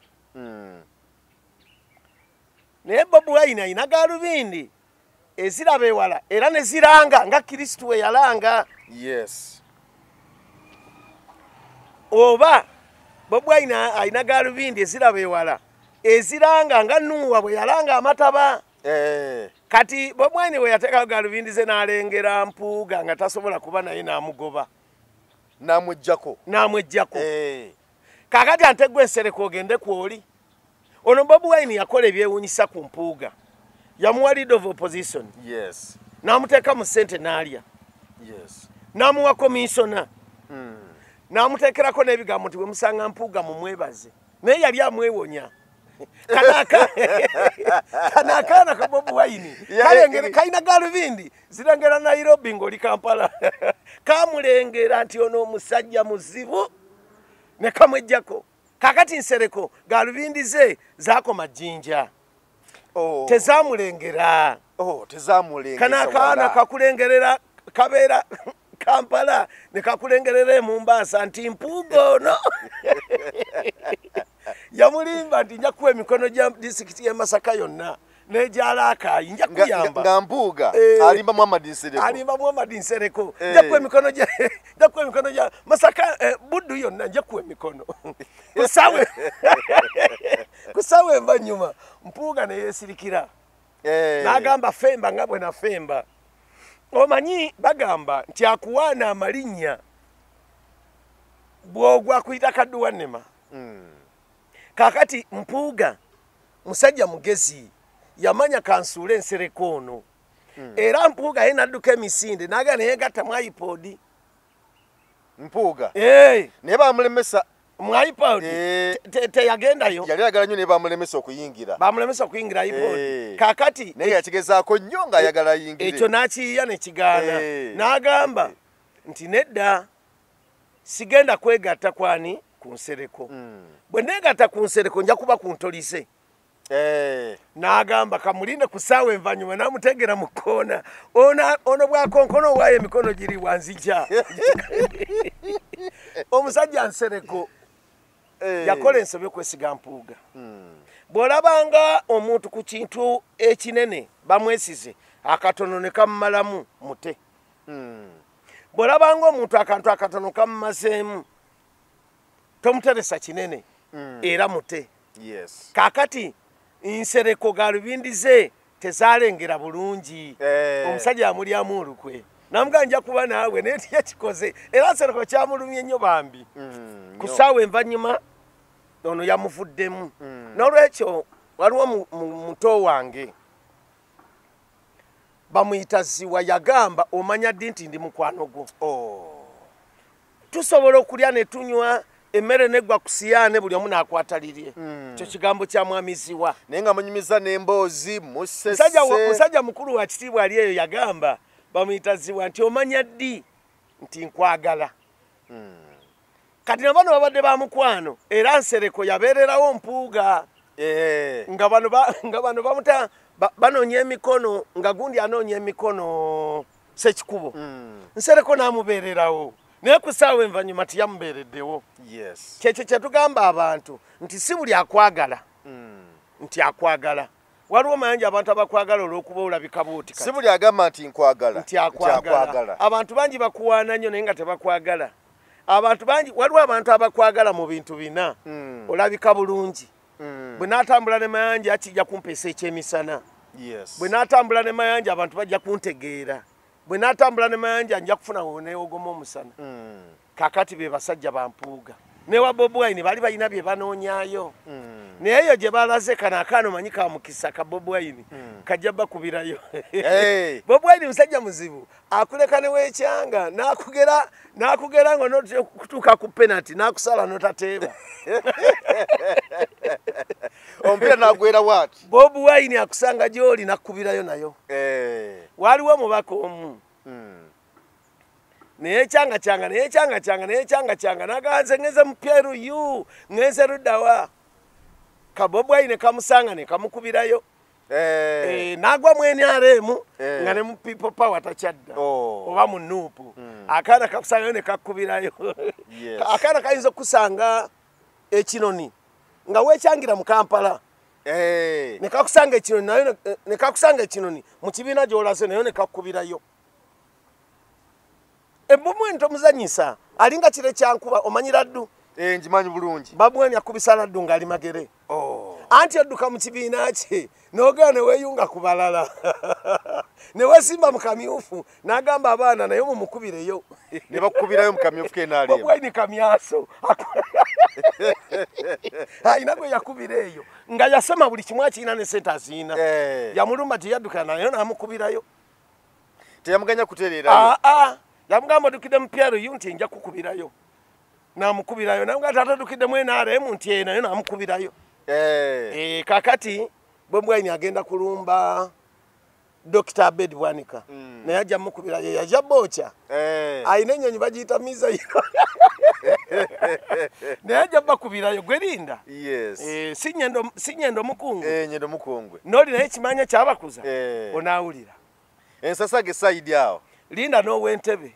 naye Bobi Wine ayina galubindi eziraba ewala era ne ziranga nga Kristo we yalanga. Yes. Oba Bobi Wine ayina galubindi eziraba ewala eziranga nga Nuuwa bwe yalanga amataba. Kati Bobi Wine we yateekayo galubindi ze n'alengera Mpuuga nga tasobola kuba naye n'amugoba. N'amweggyako. Kaakati ante gwe Nsereko ogende kwoli. Ono Bobi Wine yakola ebyewuunyisa ku Mpuuga. Yamuwa leader of opposition. Yes. N'amuteeka mu ssente n'alya. Yes. N'amuwa commissioner. N'amuteekerako n'ebigambo nti bwe musanga Mpuuga mumwebaze. Naye yali amwewonya. Kanakaana ka Bobi Wine. Kalengere kalina galubindi. Zirengera Nairobi ng'oli Kampala. Kamulengera nti ono omusajja muzibu. Ne kamweggyako. Kakati Nsereko galubindi ze zaakoma jjinja. Tezamulengera. Tezamulengera. Kanakaana kakulengerera kabeera Kampala ne kakulengerera Mombasa nti Mpuuga ono. Yamulimba nti nja kuwa emikono gya distrikiti y'e Masaka yonna n'egy'Alaakayi nja kuyamba. Nga Mpuuga alimba Muhammad Nsereko. Alimba Muhammad Nsereko. Nja kuwa emikono gya Masaka Buddu yonna nja kuwa emikono. Kusawe envanyuma Mpuuga ne yeesirikira. N'agamba Femba nga bwe na Femba. Omanyi bagamba nti akuwaana amalinnya bw'ogwa kuyita Kadduwa Nnema. Kakati Mpuuga musajja mugezi yamanya kansuule Nsereko ono. Era Mpuuga ye n'adduka emisinde n'agenda ne yeegatta mu iPod. Mpuuga naye bamulemesa mu iPod teyagendayo. Yali ayagala nnyo naye bamulemesa okuyingira. Bamulemesa okuyingira iPod. Kakati naye yakigezaako nnyo ng'ayagala ayingire. Ekyo n'akiyiya ne kigaana. N'agamba nti nedda sigenda kwegatta kwani ku Nsereko. Bwe neegatta ku Nsereko nja kuba ku ntolise. N'agamba kamulinde ku ssaawa envanyuma n'amutegera mu kkoona. Ono bw'akonkono waayo emikono giri wanzija. Omusajja Nsereko yakola ensobi okwesiga Mpuuga. Bw'olabanga omuntu ku kintu ekinene bamwesize akatono ne kamumalamu mute. Bw'olabanga omuntu akantu akatono kamumazeemu tomuteresa kinene era mute. Kaakati Nsereko galubindi ze tezaalengera bulungi. Omusajja amulyamu olukwe. Namugamba nja kuba naawe naye tiyakikoze. Era Nsereko kyamulumye nnyo bambi. Ku ssaawa envanyuma ono yamuvuddemu. N'olwekyo waliwo muto wange bamuyita Ziwa yagamba omanya ddi nti ndi mukwano gwo. Tusobola okulya ne tunywa emmere neggwa ku siyaane buli omu n'akwatalirye. Ekyo kigambo kya mwami Ziwa. Naye nga munyumiza n'emboozi musese. Musajja mukulu wa kitiibwa ali eyo yagamba bamuyita Ziwa nti omanya ddi nti nkwagala. Kati nabano babadde ba mukwano era Nsereko yabeererawo Mpuuga. Nga bano bamuta banoonya emikono nga gundi anoonya emikono Ssekikubo. Nsereko n'amubeererawo. Naye ku ssaawa envanyuma tiyamubeereddewo. Kyekyo kye tugamba abantu nti si buli akwagala nti akwagala. Waliwo mayanja abantu abakwagala olw'okuba olabika buuti. Si buli agamba nti nkwagala nti akwagala. Abantu bangi bakuwaana nnyo naye nga tebakwagala. Abantu bangi waliwo abantu abakwagala mu bintu bina olabika bulungi. Bwe n'atambula ne mayanja kijja kumpeesa ekyemisana. Bwe n'atambula ne mayanja abantu bajja kuntegeera. Bwe n'atambula ne mayanja nja kufuna neewogoma omusana. Kakati be basajja ba Mpuuga. Ne wa Bobi Wine bali balina bye banoonyaayo. Naye eyo gye balaze Kanakaana omanyi ka mukisa ka Bobi Wine kajja bakubirayo. Bobi Wine musajja muzibu akuleka ne weekyanga n'akugera ng'onokutuuka ku penalty n'akusala n'otateeba. Ompira n'agwera waati. Bobi Wine akusanga gy'oli n'akubirayo nayo. Waliwo omubaka omu neyekyanga naganze ngeze mupyeru yu ngeze ruddawa ka Bobi Wine kamusanga ne kamukubirayo. Nagwa mu NRM nga ne mu People Power takyadda oba mu Nuupu. Akaana kakusanga ne kakubirayo. Akaana kayinza okusanga ekinoni nga weekyangira mu Kampala nekakusanga ekinoni nayo nekakusanga ekinoni mu kibiina gy'olaze nayo nekakubirayo ebbomu ento muzanyisa alinga kire kyankuba omanyira ddu njimanyi bulungi babwani akubisa laddu ng'ali magere anti edduka mu kibiina kye n'ogenda ne weeyunga ku balala ne weesimba mu kamyufu n'agamba abaana naye mumukubireyo ne bakukubirayo mu kamyufu kenaalema babwani kamyaso ayina gwe yakubira eyo nga yasema buli kimu akiina ne sente aziina yamulumba teyaddukira nayo n'amukubirayo teyamuganya kutereerayo yamugamba oddukidde mu PRU nti nja kukubirayo n'amukubirayo namugamba tatadukidde mu NRM nti nayo n'amukubirayo kakati Bobi agenda kulumba Dr. Abed Bwanika naye ajja mukubirayo yajja bocha ayina ennyonyi bagiyita mizairo naye ajja bakubirayo gwerinda sinyendo mukungwe nyendo mukungwe noli naye kimanya kyabakuza onaawulira ensasage saidi awo linda n'ow'entebe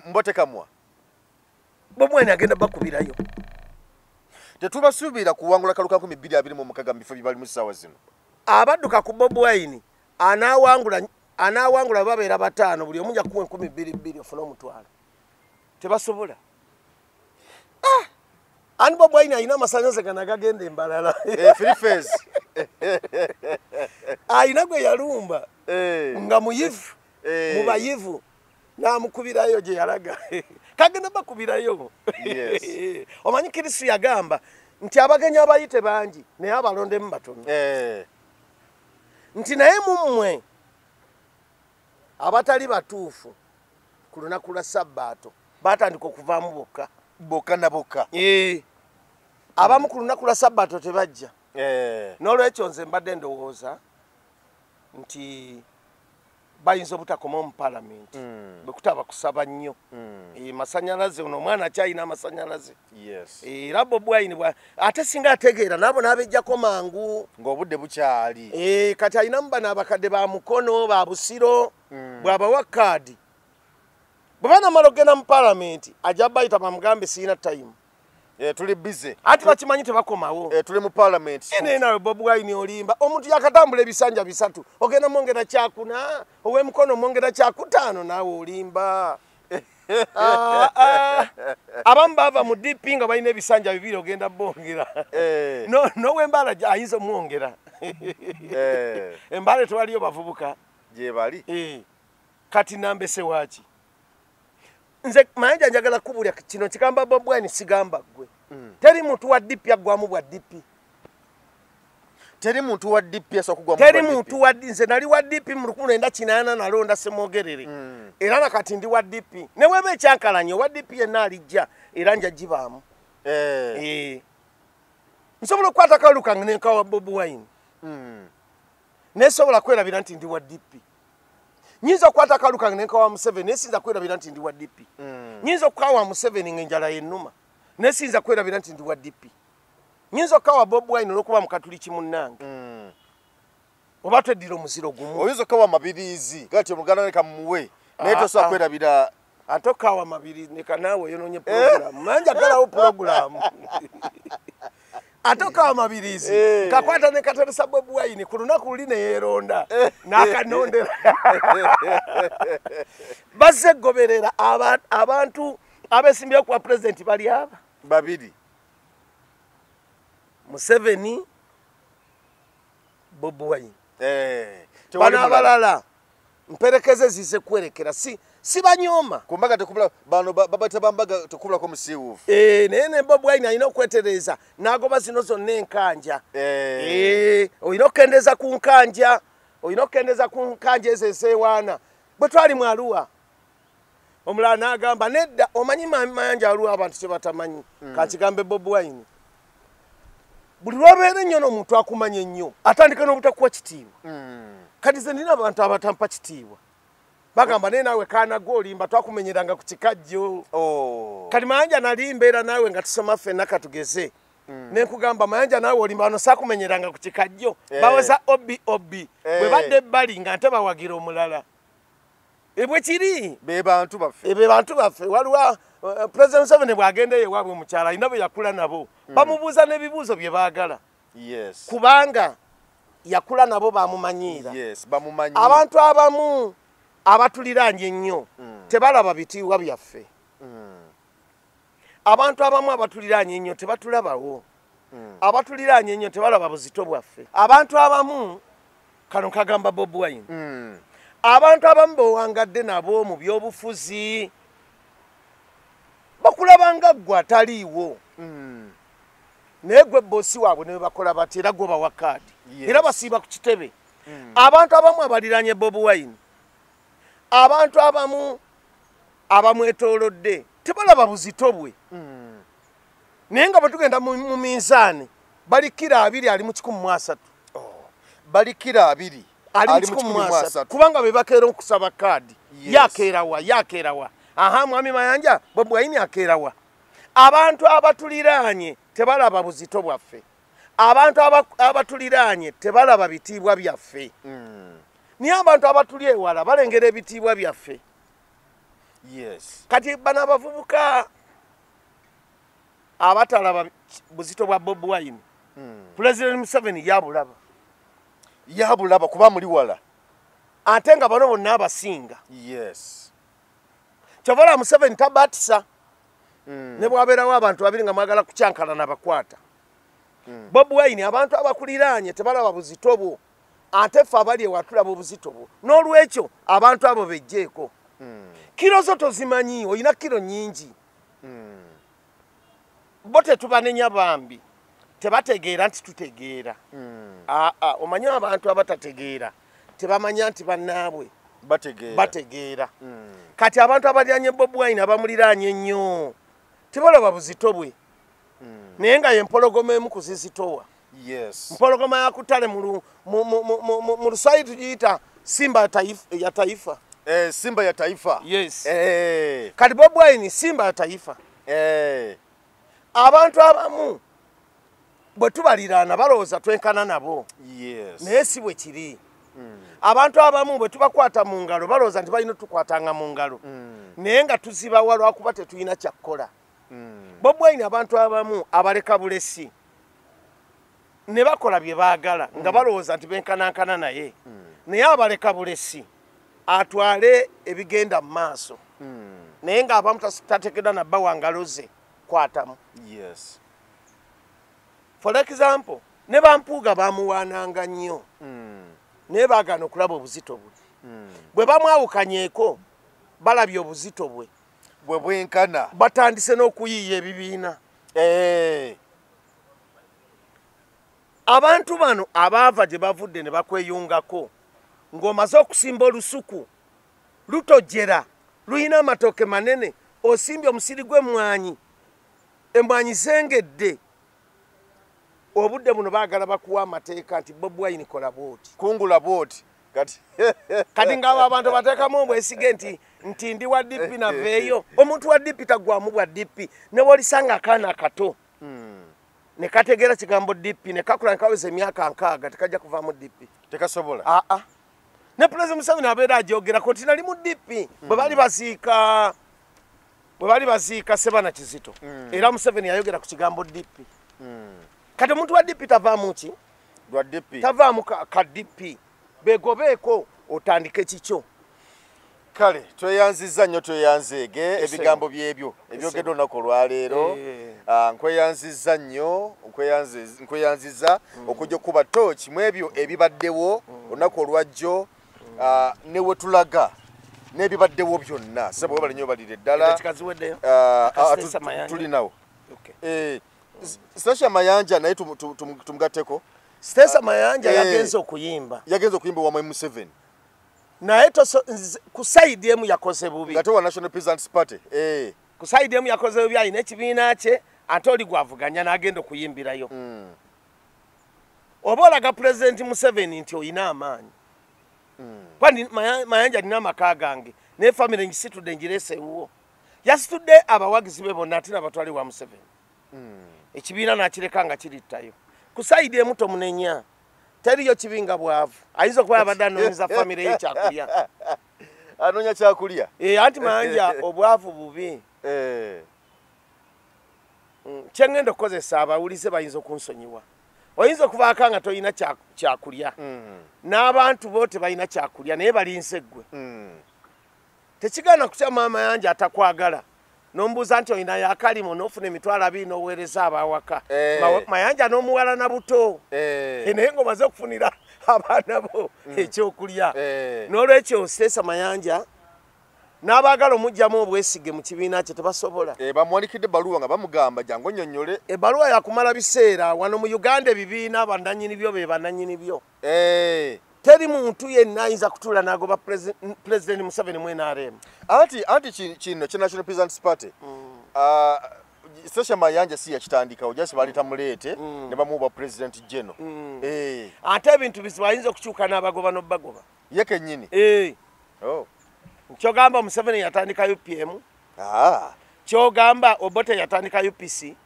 Mbote Kamwa Bobi agenda bakubirayo tetubasuubira kuwangula kaluka 2026 mu bifo bibali mu ssaawa zino abadduka ku Bobi Wine anaawangula babeera bataano buli omu jakuwa 12,000 ofuna omutwalo tebasobola ani Bobi Wine ayina amasannyalaze gana gagenda embalala free phase ayina gwe yalumba nga muyivu mu bayivu n'amukubirayo gye yalaga kagenda bakubirayo omanyi Kristo yagamba nti abagenyi abayite bangi naye abalondemu batono nti naye mummwe abatali batuufu ku lunaku lwa Sabbaato batandika okuvaamu bokka na bokka abamu ku lunaku lwa Sabbaato tebajja n'olwekyo nze mbadde ndowooza nti bayinza obutakoma mu palamenti bwe kutaba kusaba nnyo masanyalaze ono omwana akyalina amasanyalaze era Bobi Wine ate singa ategeera nabo n'abejjako mangu ng'obudde bukyali kati alinamu bano abakadde ba mukono ba busiro bw'abawa kaadi bwe banamala okugenda mu palamenti ajja bayita bamugambe sirina time tuli busy ati bakimanyi tebakomawo tuli mu parliament ene nawe Bobi Wine olimba omuntu yakatambula ebisanja bisatu ogenda mwongera kyakuna ow'emukono mwongera kyakutaano nawe olimba abamu bava mu DP nga balina ebisanja 2 ogenda bongera n'ow'embala ayinza omwongera embala tewaliyo bavubuka gye bali kati nambese waaki nze mayanja njagala kubulya kino kigamba Bobi Wine sigamba gwe teri muntu wa DP agwamu bwa DP teri muntu wa DP asokugwa mu teri muntu wa nze nali wa DP mu 1980 nalonda Semogerere era nakati ndi wa DP ne webe ekyankalanye wa DP yenna alijja era nja gibaamu nsobola okukwata kaluka nenka wa Bobi Wine nesobola kwerabira nti ndi wa DP nyinza okukwata kaluka nenka wa Museveni nesinza kwerabira nti ndi wa DP nyinza okukawa Museveni ng'enjala yennuma nesinza kwerabira nti ndi wa DP nyinza okukawa Bobi Wine olw'okuba mukatuliki munnange oba tweddira omuziro gumu oyinza okukawa mabiriizi gati omuganda leka mumuwe naye tosobola kwerabira ate okawa mabiriizi neka naawe yonoonye puroguramu manja galawo puroguramu ate okawa mabiriizi kakwata ne kateresa Bobi Wine ku lunaku luli ne yeeronda n'akanondera bazze goberera abantu abeesimbyewo ku pulezidenti bali aba babiri Museveni Bobi Wine bano abalala mperekeze zize kwerekera si banyooma kumbaga tekubula bano babata bambaga tekubulako musiiwuufu naye ne Bobi Wine alina okwetereza n'agoba zino zonna enkanja olina okukendeeza ku nkanja ezo ezeewaana bwe twali mu Arua omulala n'agamba nedda omanyi mayanja Arua abantu kye batamanyi kakigambe Bobi Wine buli lwabeera ennyo n'omuntu akumanya ennyo atandika n'obutakuwa kitiibwa kati ze ndina abantu abatampa kitiibwa bagamba naye naawe kaanago olimba twakumenyeranga ku kikajjo kati mayanja nalimba era naawe nga tusoma ffenna katugeze nenkugamba mayanja naawe olimba wano saakumenyeranga ku kikajjo baweza obi bwe badde ebbali nga nte bawagira omulala ebwe kiri be bantu baffe waliwo President Museveni bw'agenda ewaabwe mukyala alina bwe yakula nabo bamubuuza n'ebibuuzo bye baagala kubanga yakula nabo bamumanyiira abantu abamu abatuliraanye ennyo tebalaba bitiibwa byaffe abantu abamu abatuliraanye ennyo tebatulabawo abatuliraanye ennyo tebalaba buzito bwaffe abantu abamu kano kagamba Bobi Wine abantu abamu bewangadde nabo mu byobufuzi bakulaba nga ggwe ataliiwo naye gwe boosi waabwe ne bakola bati era gwe bawa kaadi era basiiba ku kitebe abantu abamu abaliraanye Bobi Wine abantu abamu abamwetoolodde tebalaba buzito bwe naye nga bwe tugenda mu minzaani bali kilo 2 ali mu 130 bali kilo 2 ali mu 130 kubanga be bakeera okusaba kaadi yakeerawa aha mwami Mayanja Bobi Wine akeerawa abantu abatuliraanye tebalaba buzito bwaffe abantu abatuliraanye tebalaba bitiibwa byaffe niye abantu abatuli ewala balengera ebitiibwa byaffe kati bano abavubuka abatalaba buzito bwa Bobi Wine President Museveni yabulaba kuba muli wala ate nga bano bonna abasinga kyovola Museveni tabatisa ne bwabeerawo abantu babiri nga mwagala kucyankalana bakwata Bobi Wine abantu abakuliraanye tebalaba buzito bwo ate ffe abali ewatulaba obuzito bwo n'olwekyo abantu abo bejjeeko kiro zo tozimanyi olina kiro nyingi bo tetubanenya bambi tebategeera nti tutegeera omanyi abantu abatategeera tebamanya nti bannaabwe bategeera kati abantu abaliranye Bobi Wine abamuliraanye ennyo tebalaba buzito bwe naye nga ye mpologoma emu kuzizitowa mpologoma yakutale mu Luswahili tugiyita simba ya taifa simba ya taifa kati Bobi Wine simba ya taifa abantu abamu bwe tubaliraana balowooza twenkana nabo naye si bwe kiri abantu abamu bwe tubakwata mu ngalo balowooza nti balina tukwatanga mu ngalo naye nga tuzibawa lwakuba tetulina kyakkola Bobi Wine abantu abamu abaleka bulesi ne bakola bye baagala nga balowooza nti benkanankana naye naye abaleka bulesi atwale ebigenda mu maaso naye ng'abamu tatekedwa nabba wangalo ze kwatamu for example ne bampuuga bamuwaananga nnyo naye baagana okulaba obuzito bwe bwe bamwawukanyeeko balabye obuzito bwe bwenkana batandise n'okuyiiya ebibiina abantu bano abaava gye bavudde ne bakweyungako ng'omaze okusimba olusuku lutojera luyina amatooke manene osimbye omusiri gw'emmwanyi emmwanyi zengedde obudde buno baagala bakuwa amateeka nti Bobi Wine kola bwoti kungula bwoti kati ng'abo abantu bateekamu obwesige nti ndi wa DP naveeyo omuntu wa DP tagwamu bwa DP ne wolisanga akaana akato ne kategeera kigambo DP ne kakula nkaweza emyaka 6 tekajja kuvaamu DP tekasobola ne President Museveni abeera ajogera ko tinali mu DP bwe bali baziika Sebana Kizito era Museveni yayogera ku kigambo DP kati omuntu wa DP tavaamu ki lwa DP tavaamu ka DP begobeeko otandike kikyo kale tweyanziza nnyo tweyanzeege ebigambo byebyo ebyogedde olunaku olwaleero nkweyanziza nnyo nkweyanziza okujja okuba tooki mu ebyo ebibaddewo olunaku olwajjo ne we tulaga n'ebibaddewo byonna sebo we balinyo balire eddala tulinawo Stasha Mayanja naye tumugatteko Stesa Mayanja yagenze okuyimba wa Museveni naye ku side emu yakoze bubi ngate wa National Peasants Party ku side emu yakoze bubi ayina ekibiina kye ate oli gwavuganya n'agenda okuyimbirayo oba olaga President Museveni nti oyina amaanyi kwani Mayanja alina amaka gange naye famire ngisitudde ngireeseewo yasitudde abawagizi be bonna ate n'abatwali wa Museveni ekibiina n'akireka nga kirittayo ku side emu tomunenya teriyo kibinga bwavu ayinza okuba abadde anoonyeza famire ye kyakulya anoonya kyakulya anti Mayanja obwavu bubi kyengenda okukozesa abawulize bayinza okunsonyiwa oyinza okubaako nga toyina kyakulya n'abantu bo tebalina kyakulya naye balinze ggwe tekigaana kutya maama yange atakwagala nombuuza nti oyina yakalimu n'ofuna emitwalo 2 n'oweereza abawaka mayanja n'omuwala na buto naye ng'omaze okufunira abaana bo ekyokulya n'olwekyo Steesa Mayanja n'abaagala omugyamu obwesige mu kibiina kye tebasobola bamuwanikidde ebbaluwa nga bamugamba jangu onnyonnyole ebbaluwa yakumala biseera wano mu Uganda ebibiina bannannyini byo be bannannyini byo teri muntu yenna ayinza kutuula n'agoba President Museveni mu NRM anti kino kye National Peasants Party Steesa Mayanja si yakitandikawo just balita muleete ne bamuwa President General ate ebintu bizibu ayinza okukyuka n'abagoba n'obbagoba ye kennyini kyogamba Museveni yatandika UPM kyogamba Obote yatandika UPC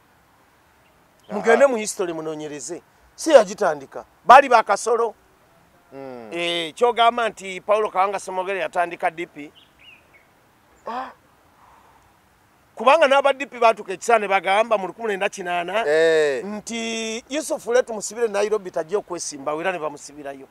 mugende mu history munoonyereze si yagitandika bali bakasolo kyogamba nti Paulo Kawanga Semogere yatandika DP kubanga n'aba DP baatuka ekisane bagamba mu 1998 nti Yusuf Letu musibire Nairobi tajja okwesimba era ne bamusibirayo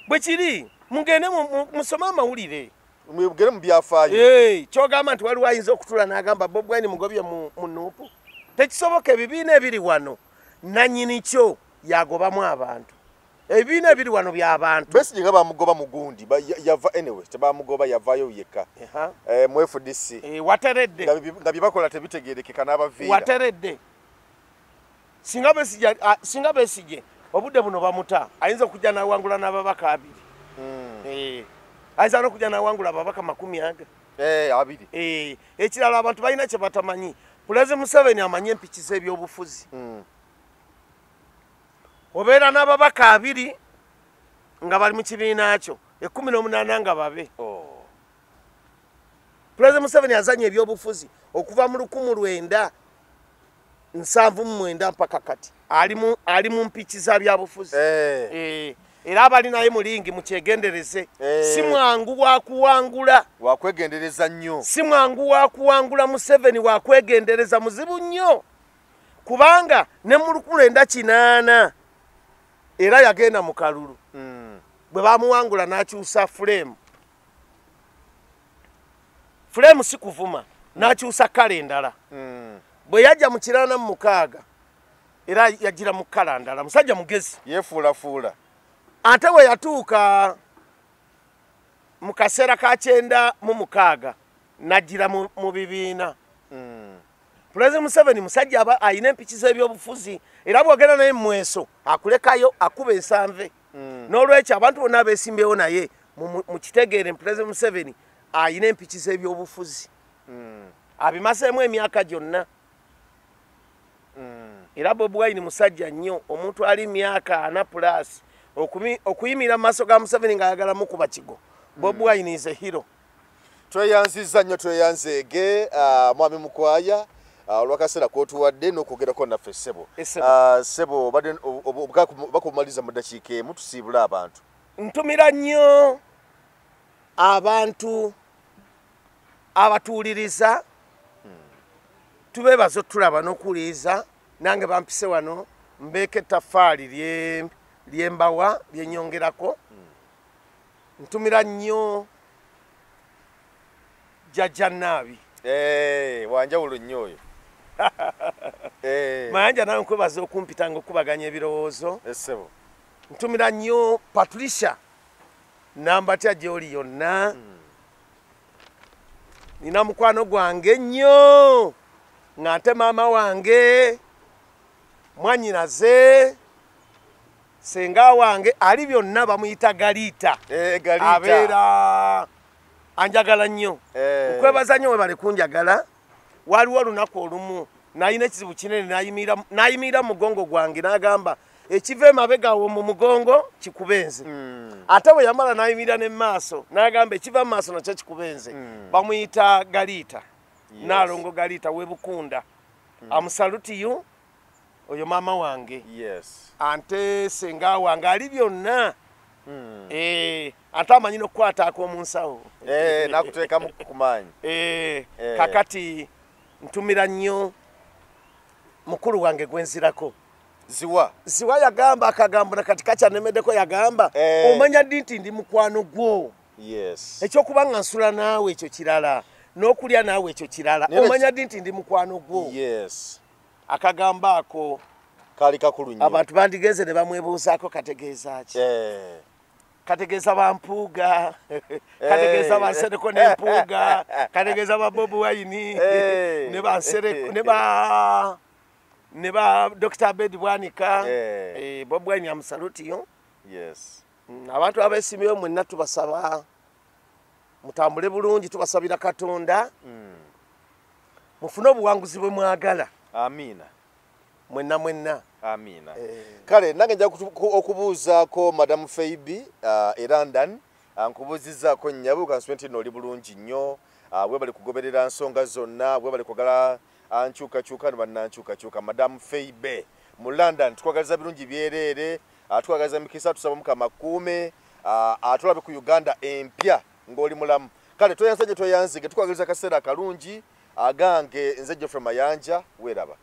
bwe kiri mugende musoma amawulire mugende mu byafaayo kyogamba nti waliwo ayinza okutula n'agamba Bob Wine mugobye mu Nuupu tekisoboka ebibiina ebiri wano nannyini kyo yagobamu abantu ebibiina ebiri wano by'abantu Besigye nga bamugoba mugundi yava anyway tebamugoba yavayo yekka mu FDC wateredde nga bye bakola tebitegeerekeka n'abaviira wateredde singa Besigye obudde buno bamuta ayinza okujja n'awangula n'ababaka 2 ayinza n'okujja n'awangula ababaka 2 ekirala abantu balina kye batamanyi President Museveni amanyi empikiza ebyobufuzi obeera n'ababaka 2 nga bali mu kibiina kyo 18 nga babe President Museveni azanye ebyobufuzi okuva mu 1979 mpaka kati ali mu mpikiza byabufuzi era abali naye mulingi mukyegendereze si mwangu wakwegendereza nnyo si mwangu wakuwangula Museveni wakwegendereza muzibu nnyo kubanga ne mu 1998 era yagenda mu kalulu bwe bamuwangula n'akyusa frame si kuvuma n'akyusa kala endala bwe yajja mu 96 era yagira mu kala ndala musajja mugezi yefuulafuula ate we yatuuka mu kaseera ka 96 nagira mu bibiina President Museveni musajja aba ayina empikiza ebyobufuzi era bwogenda naye mweso akulekayo akuba ensanve n'olwekyo abantu bonna abeesimbewo naye mu kitegeere President Museveni ayina empikiza ebyobufuzi abimaseemu emyaka gyonna era Bobi Wine musajja nnyo omuntu ali myaka 4+ okuyimira mu maaso ga Museveni ng'ayagala mukuba kigo Bobi Wine is a hero tweyanziza nnyo tweyanzeege mwami Mukwaya olwakaseera kwotuwadde n'okwogerako naffe ssebo ssebo bakumaliza mu ddakiika emu tusiibula abantu ntumira nnyo abantu abatuuliriza tubeebaza otulaba n'okuwuliriza nange bampise wano mbeeko ettaffaali lyembawa lyenyongerako ntumira nnyo Jjajja Naabi wanjawulo nnyo oyo Mayanja nawe nkwebaza okumpita ng'okubaganya ebirowoozo essebo ntumira nnyo Patricia nambatya gy'oli yonna nina mukwano gwange nnyo nga nte maama wange mwanyinaze senga wange ali byonna bamuyita Galiita abeera anjagala nnyo okwebaza nnyo we bali kunjagala waliwo olunaku olumu nayina ekizibu kinene nayimirira mu mugongo gwange n'agamba ekiva emabega awo mu mugongo kikubenze ate bwe yamala nayimirira ne maaso n'agamba ekiva mu maaso nakyo kikubenze bamuyita Galiita Naalongo Galiita webukunda amusalutiyo oyo maama wange ante senga wange ali byonna ate amanyi n'okukwata ak'omunsawo nakuteekamu kumanyi kakati ntumira nnyo mukulu wange gwenzirako ziwa yagamba akagambo nakati kakyanemeddeko yagamba omanya ddi nti ndi mukwano gwo ekyokuba nga nsula naawe ekyo kirala n'okulya naawe ekyo kirala omanya ddi nti ndi mukwano gwo akagambo ako kali kakulu nnyo abantu bandigenze ne bamwebuuzaako kategeeza ki kategeeza bampuuga kategeeza bansereko n'empuuga kategeeza babobi wayini ne ba Dr. Abedi Bwanika Bobi Wine amusalutiyo abantu abeesimyewo mwenna tubasaba mutambule bulungi tubasabira Katonda mufune obuwanguzi bwe mwagala amina mwenna amina kale nange nja okubuuzaako Madam Feibi e London nkubuuzizaako nnyabo kansibe nti oli bulungi nnyo bwe bali kugoberera nsonga zonna bwe bali kwagala ankyukakyuka ne bannankyukakyuka Madam Feibe mu London tukwagaliza birungi byereere tukwagaliza mikisa tusaba Mukama kuume atulabe ku Uganda empya ng'oli mulamu kale toyanze gye toyanzige tukwagaliza kaseera akalungi agange nze Geoffrey Mayanja weeraba